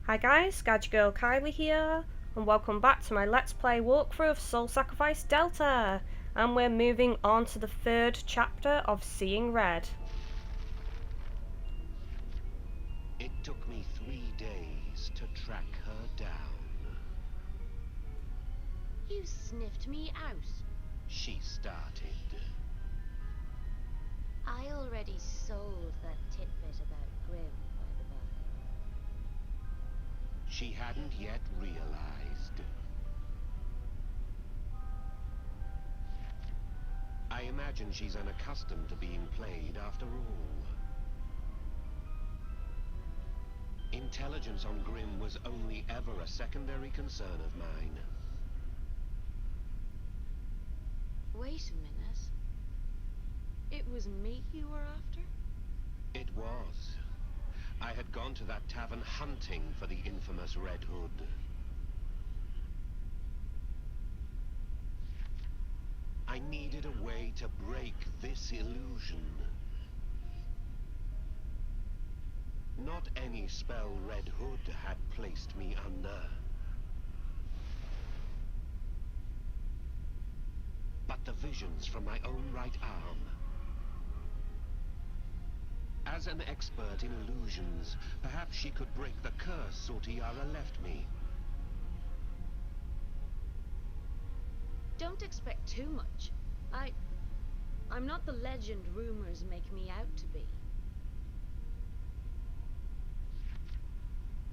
Hi guys, GadgetGirlKylie here, and welcome back to my Let's Play walkthrough of Soul Sacrifice Delta, and we're moving on to the third chapter of Seeing Red. It took me 3 days to track her down. You sniffed me out. She started. I already sold that tidbit about Grimm, by the by. She hadn't yet realized. I imagine she's unaccustomed to being played after all. Intelligence on Grimm was only ever a secondary concern of mine. Wait a minute. It was me you were after? It was. I had gone to that tavern hunting for the infamous Red Hood. I needed a way to break this illusion. Not any spell Red Hood had placed me under. But the visions from my own right arm. As an expert in illusions, perhaps she could break the curse Sortiara left me. Don't expect too much. I'm not the legend rumors make me out to be.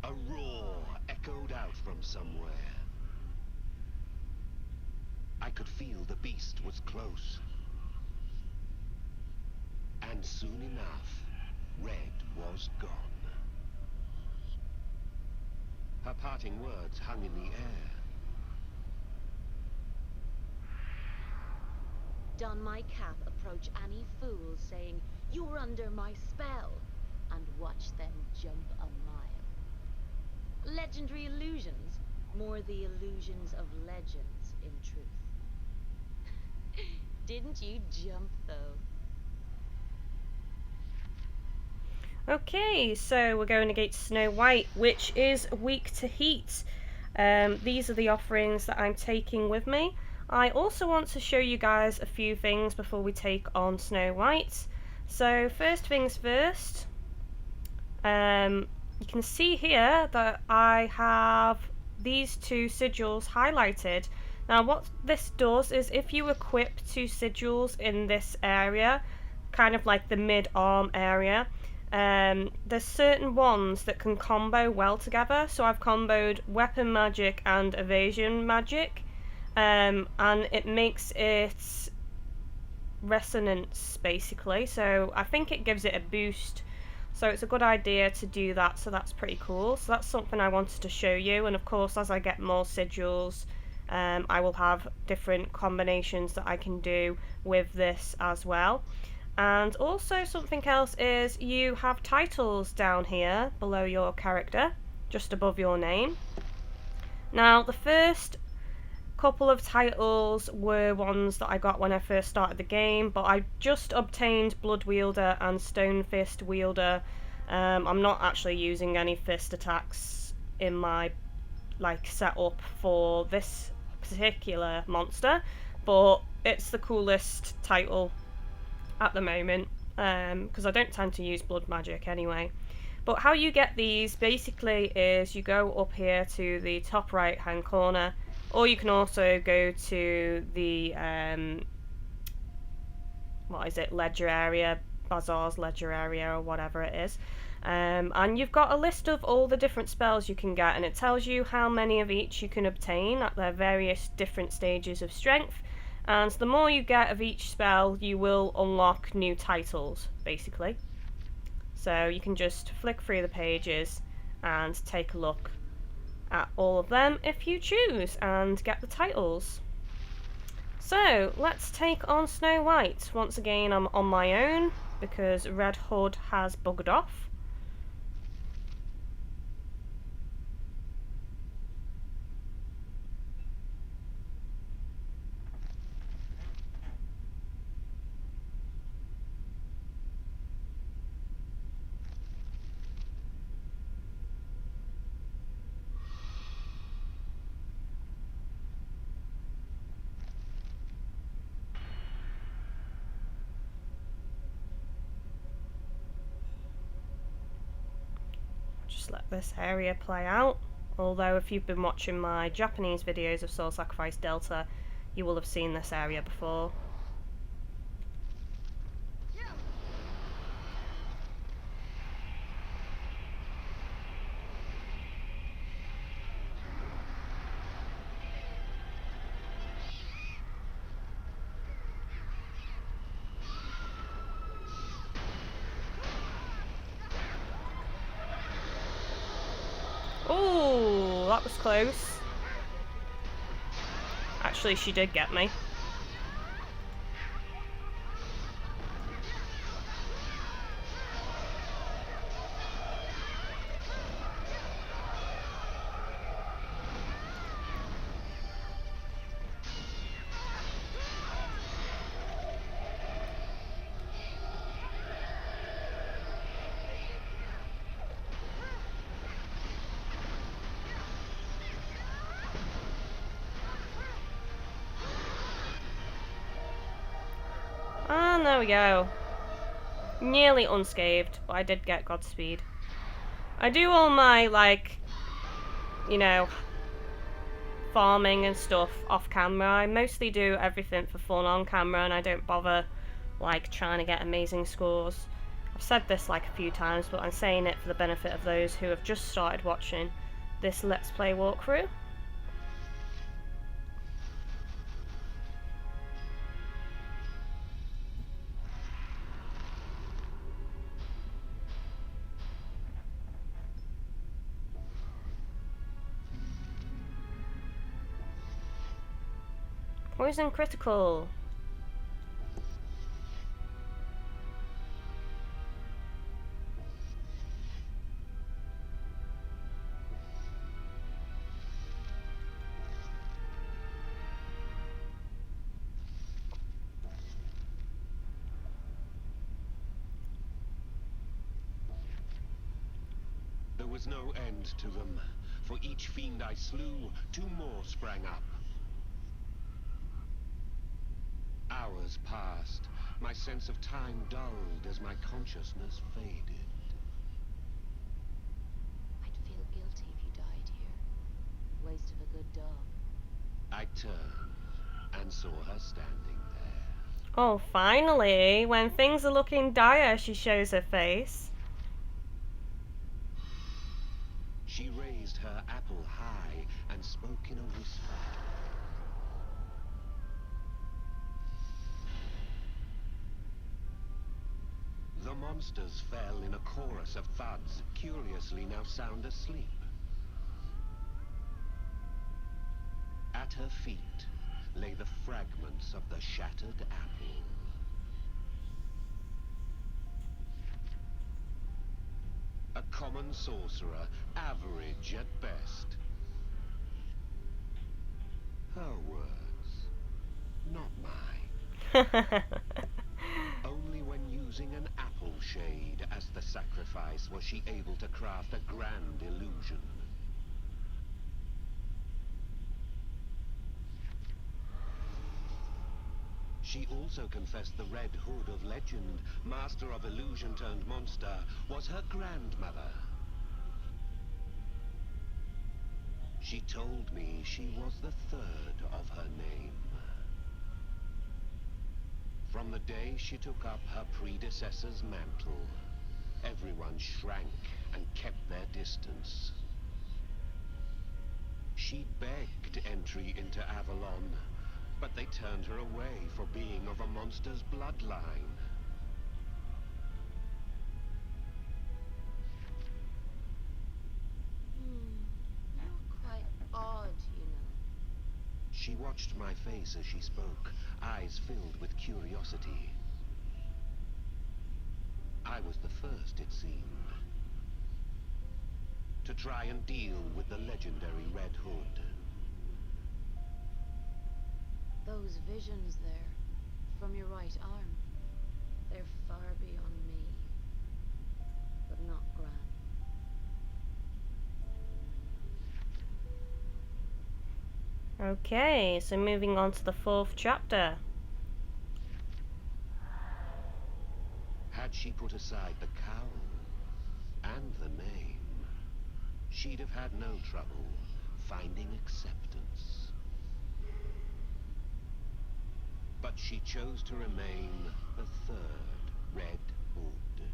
A roar echoed out from somewhere. I could feel the beast was close. And soon enough, Red was gone. Her parting words hung in the air. Don my cap approach any fool saying, "You're under my spell," and watch them jump a mile. Legendary illusions, more the illusions of legends in truth. Didn't you jump though? Okay, so we're going against Snow White, which is weak to heat. These are the offerings that I'm taking with me. I also want to show you guys a few things before we take on Snow White. So first things first, you can see here that I have these two sigils highlighted. Now what this does is if you equip two sigils in this area, kind of like the mid-arm area, there's certain ones that can combo well together. So I've comboed weapon magic and evasion magic, and it makes it resonance basically, so I think it gives it a boost, so it's a good idea to do that. So that's pretty cool. So that's something I wanted to show you, and of course as I get more sigils, I will have different combinations that I can do with this as well. And also something else is you have titles down here below your character, just above your name. Now the first couple of titles were ones that I got when I first started the game, but I just obtained Blood Wielder and Stone Fist Wielder. I'm not actually using any fist attacks in my setup for this particular monster, but it's the coolest title at the moment, because I don't tend to use blood magic anyway. But how you get these basically is you go up here to the top right hand corner, or you can also go to the ledger area, Bazaar's ledger area, or whatever it is, and you've got a list of all the different spells you can get, and it tells you how many of each you can obtain at their various different stages of strength. And the more you get of each spell, you will unlock new titles, basically. So you can just flick through the pages and take a look at all of them if you choose, and get the titles. So let's take on Snow White. Once again I'm on my own because Red Hood has bugged off. just let this area play out. Although if you've been watching my Japanese videos of Soul Sacrifice Delta, you will have seen this area before. Oh, that was close. Actually, she did get me. Ah, there we go. Nearly unscathed, but I did get Godspeed. I do all my, like, you know, farming and stuff off camera. I mostly do everything for fun on camera, and I don't bother, like, trying to get amazing scores. I've said this like a few times, but I'm saying it for the benefit of those who have just started watching this Let's Play walkthrough. Poison critical. There was no end to them. For each fiend I slew, 2 more sprang up. Hours passed. My sense of time dulled as my consciousness faded. I'd feel guilty if you died here. Waste of a good dog. I turned and saw her standing there. Oh, finally, when things are looking dire, she shows her face. She raised her apple high and spoke in a whisper. The monsters fell in a chorus of thuds, curiously now sound asleep. At her feet lay the fragments of the shattered apple. A common sorcerer, average at best. Her words, not mine. Only when using an apple shade as the sacrifice was she able to craft a grand illusion. She also confessed the Red Hood of legend, master of illusion turned monster, was her grandmother. She told me she was the 3rd of her name. From the day she took up her predecessor's mantle, everyone shrank and kept their distance. She begged entry into Avalon, but they turned her away for being of a monster's bloodline. You're quite odd, you know. She watched my face as she spoke, eyes filled with curiosity. I was the first, it seemed, to try and deal with the legendary Red Hood. Those visions there, from your right arm, they're far beyond me, but not Gran. Okay, so moving on to the 4th chapter. Had she put aside the cowl and the name, she'd have had no trouble finding acceptance. But she chose to remain the third Red Hood.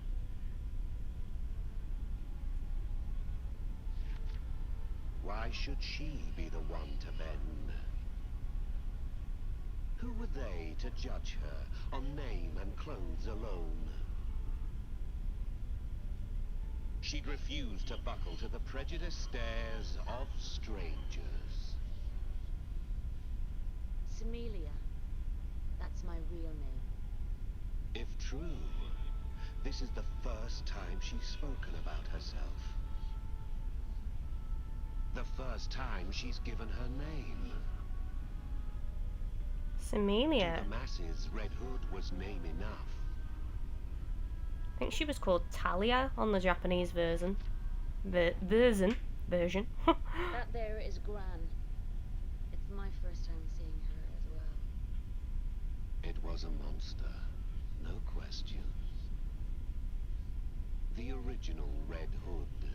Why should she be the one to bend? Who were they to judge her on name and clothes alone? She'd refused to buckle to the prejudiced stares of strangers. Similia. That's my real name. If true, this is the first time she's spoken about herself. The first time she's given her name. Similia. To the masses, Red Hood was name enough. I think she was called Talia on the Japanese version. Version. That there is Gran. It's my first time seeing her as well. It was a monster, no question. The original Red Hood.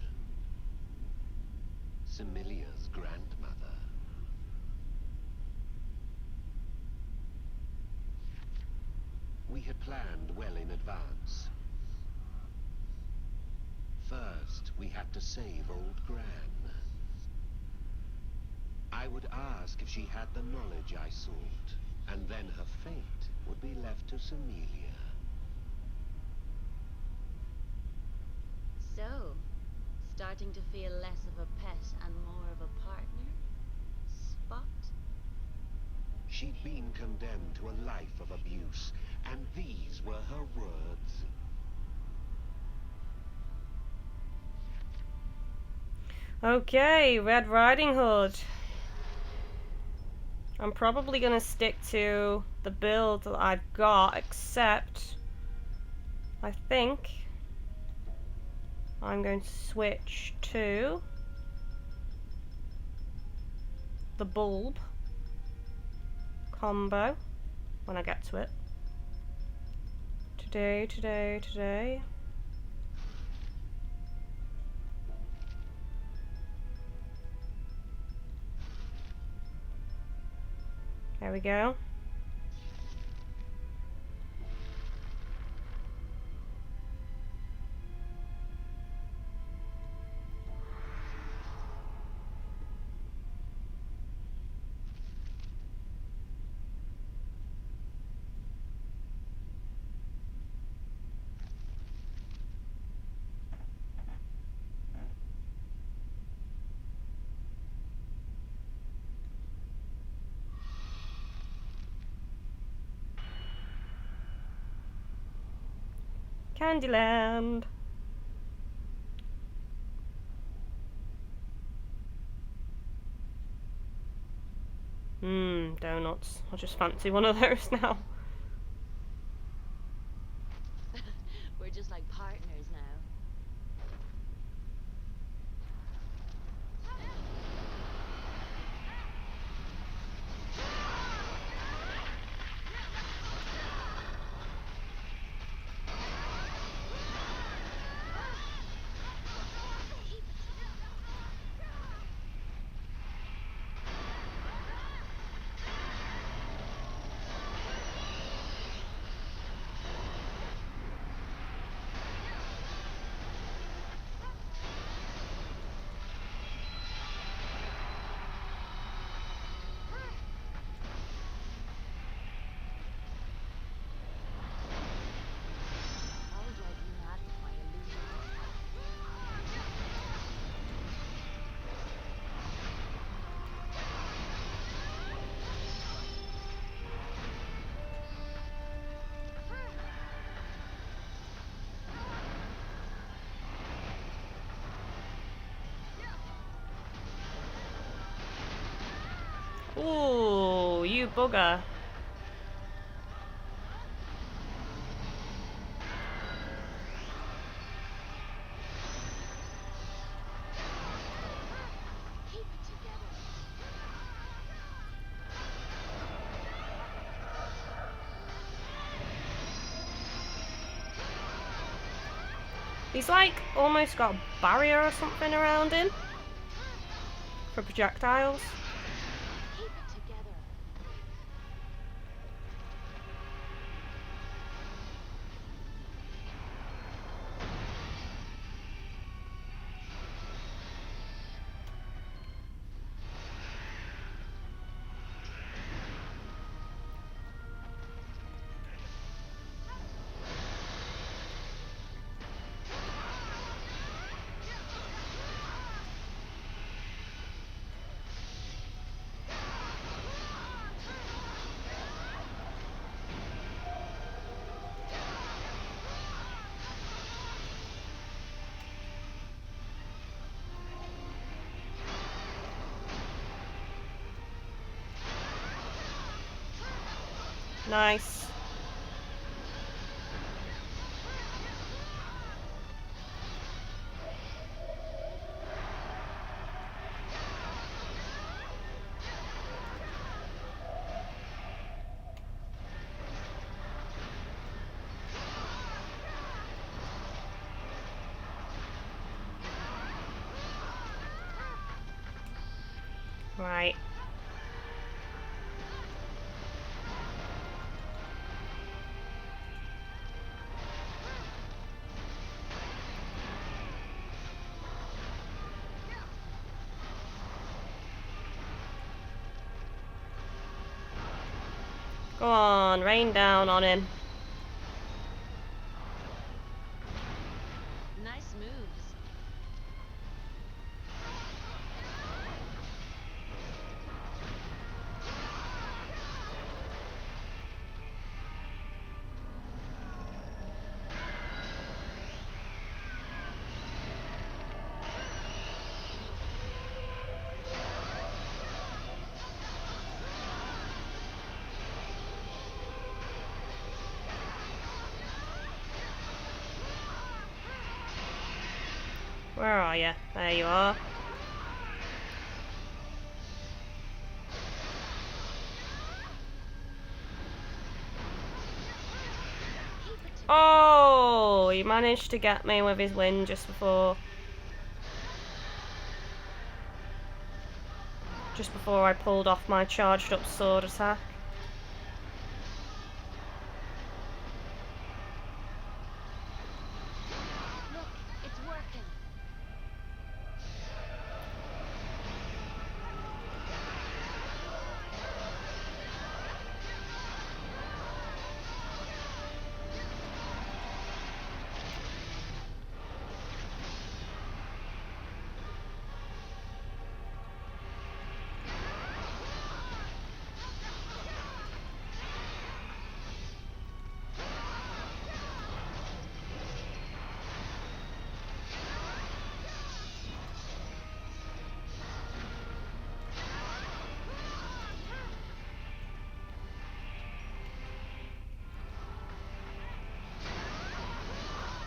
Similia's grandmother. We had planned well in advance. First, we had to save old Gran. I would ask if she had the knowledge I sought, and then her fate would be left to Similia. So, starting to feel less of a pet and more of a partner? Spot? She'd been condemned to a life of abuse, and these were her words. Okay, Red Riding Hood. I'm probably gonna stick to the build that I've got, except I think I'm going to switch to the bulb combo when I get to it. Today. There we go. Candyland. Donuts. I just fancy one of those now. We're just like partners now. Ooh, you bugger. Keep it together. He's like almost got a barrier or something around him. for projectiles. Keep it together. Nice. Right. Go on, rain down on him. Nice moves. Where are you? There you are. Oh, he managed to get me with his wind just before I pulled off my charged up sword attack. Look, it's working.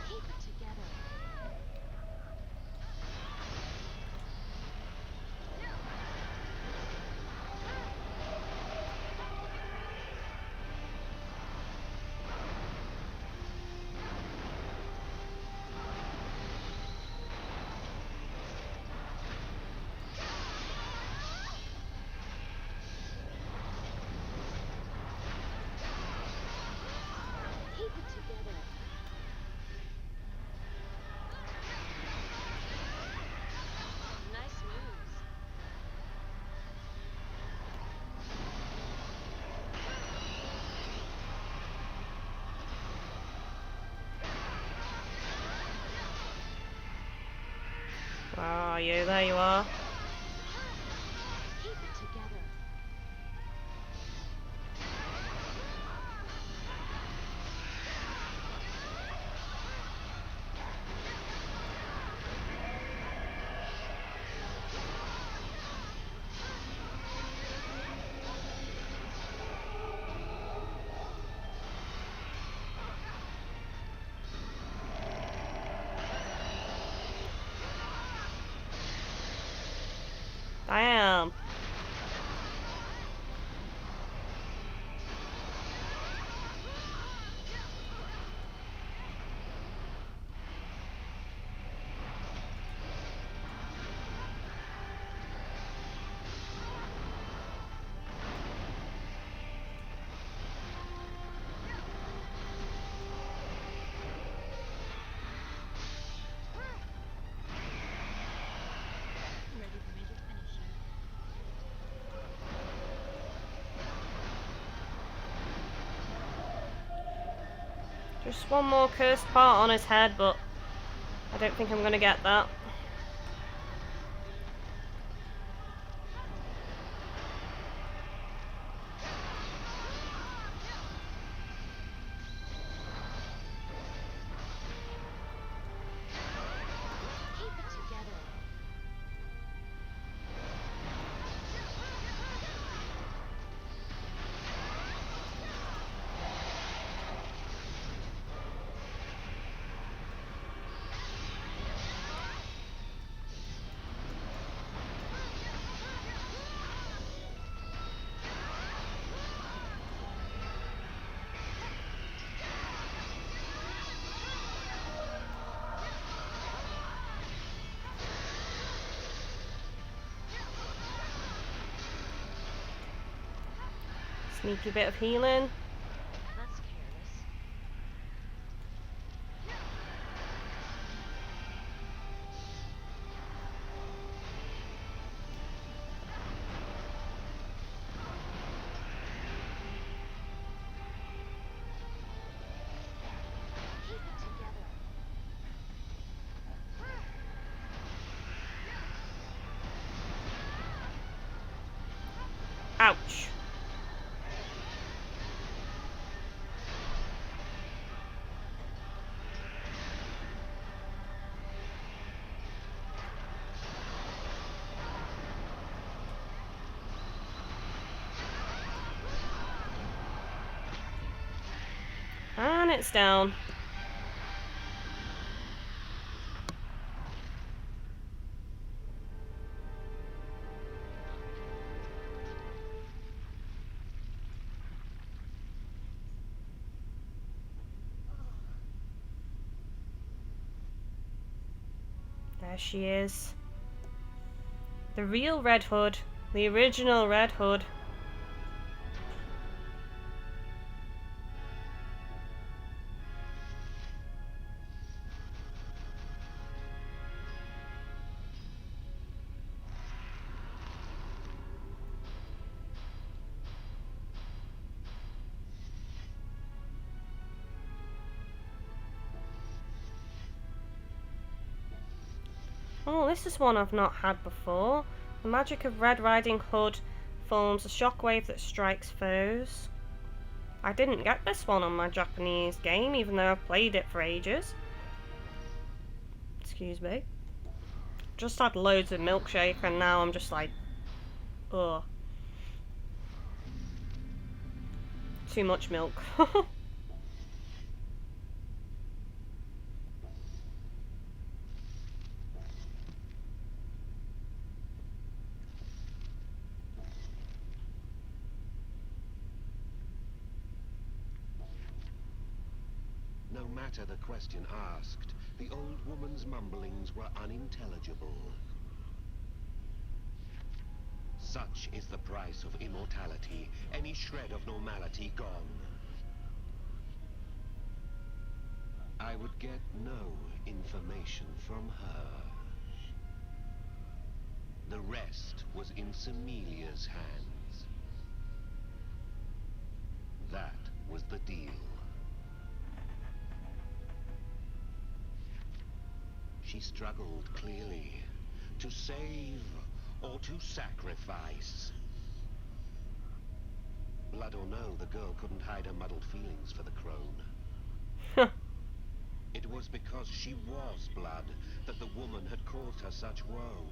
Keep it together. Keep it together. Nice moves. Where are you? There you are. Keep it together. Damn. Just one more cursed part on his head, but I don't think I'm gonna get that. Keep it together. Sneaky bit of healing. That's careless. Keep it together. Ouch. And it's down. There she is. The real Red Hood. The original Red Hood. Oh, this is one I've not had before. The magic of Red Riding Hood forms a shockwave that strikes foes. I didn't get this one on my Japanese game, even though I've played it for ages. Excuse me. Just had loads of milkshake and now I'm just like, ugh. Too much milk. No matter the question asked, the old woman's mumblings were unintelligible. Such is the price of immortality, any shred of normality gone. I would get no information from her. The rest was in Similia's hands. That was the deal. She struggled clearly, to save or to sacrifice. Blood or no, the girl couldn't hide her muddled feelings for the crone. It was because she was blood that the woman had caused her such woe.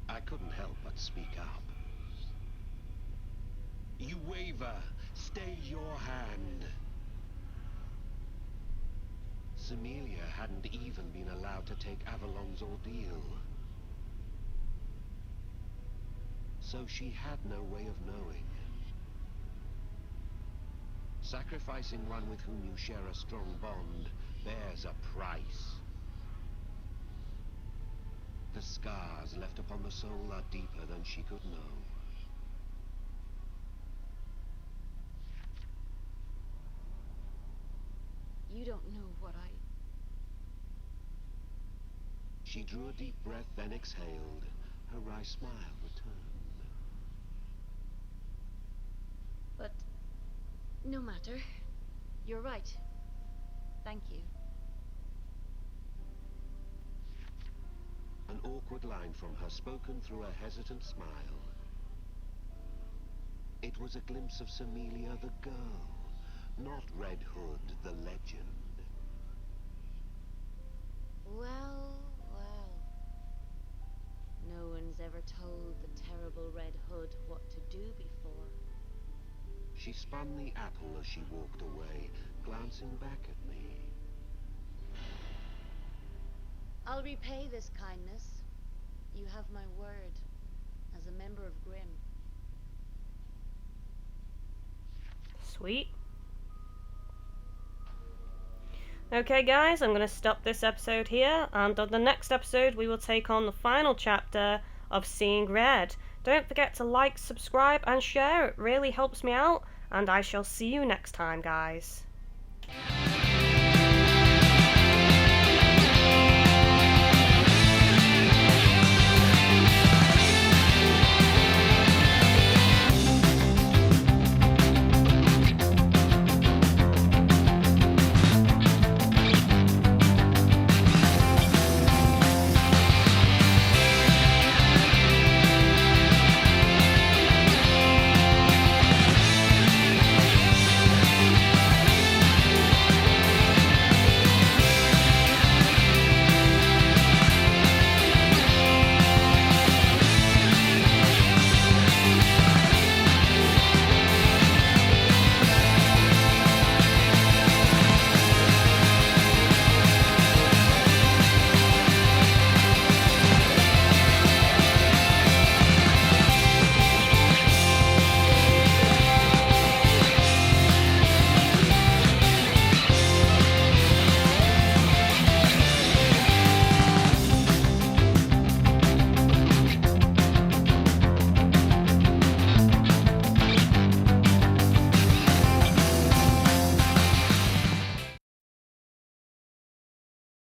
I couldn't help but speak up. You waver. Stay your hand. Similia hadn't even been allowed to take Avalon's ordeal. So she had no way of knowing. Sacrificing one with whom you share a strong bond bears a price. The scars left upon the soul are deeper than she could know. You don't know what I... She drew a deep breath, then exhaled. Her wry smile returned. But no matter. You're right. Thank you. An awkward line from her spoken through a hesitant smile. It was a glimpse of Similia the girl, not Red Hood the legend. Well, well. No one's ever told the terrible Red Hood what to do before. She spun the apple as she walked away, glancing back at me. I'll repay this kindness. You have my word, as a member of Grimm. Sweet. Okay guys, I'm going to stop this episode here, and on the next episode we will take on the final chapter of Seeing Red. Don't forget to like, subscribe and share, it really helps me out, and I shall see you next time guys.